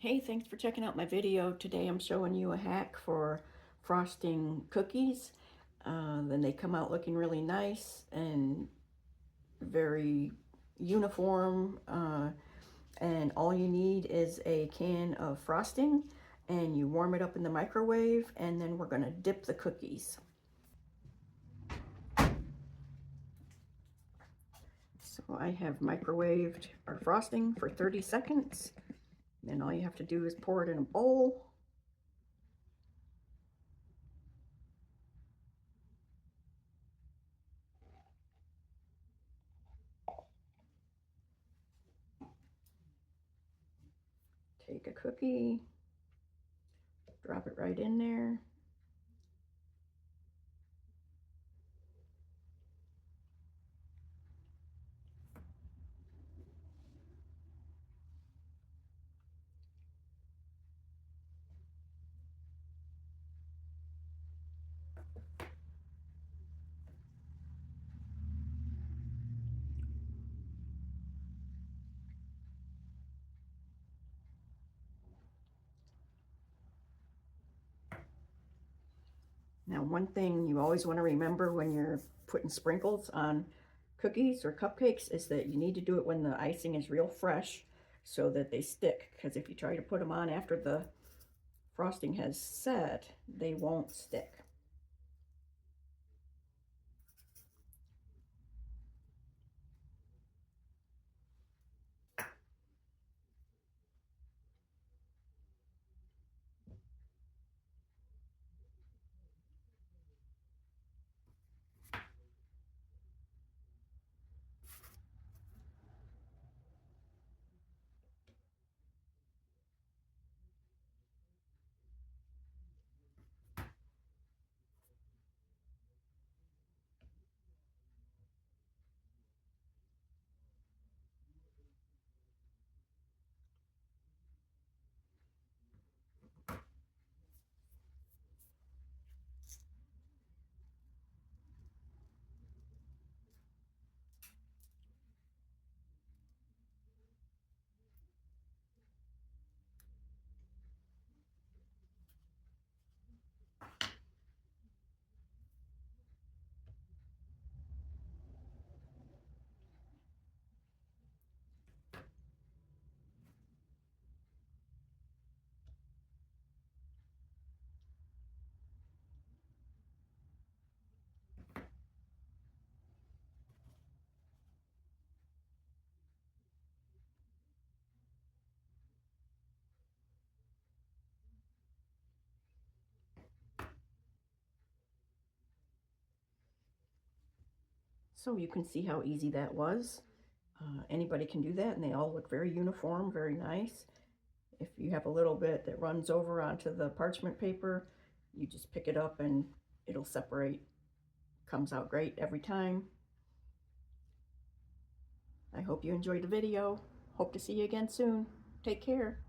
Hey, thanks for checking out my video. Today I'm showing you a hack for frosting cookies. Then they come out looking really nice and very uniform. And all you need is a can of frosting, and you warm it up in the microwave, and then we're going to dip the cookies. So I have microwaved our frosting for 30 seconds. Then all you have to do is pour it in a bowl. Take a cookie, drop it right in there. Now, one thing you always want to remember when you're putting sprinkles on cookies or cupcakes is that you need to do it when the icing is real fresh so that they stick. Because if you try to put them on after the frosting has set, they won't stick. So you can see how easy that was. Anybody can do that, and they all look very uniform, very nice. If you have a little bit that runs over onto the parchment paper, you just pick it up and it'll separate. Comes out great every time. I hope you enjoyed the video. Hope to see you again soon. Take care.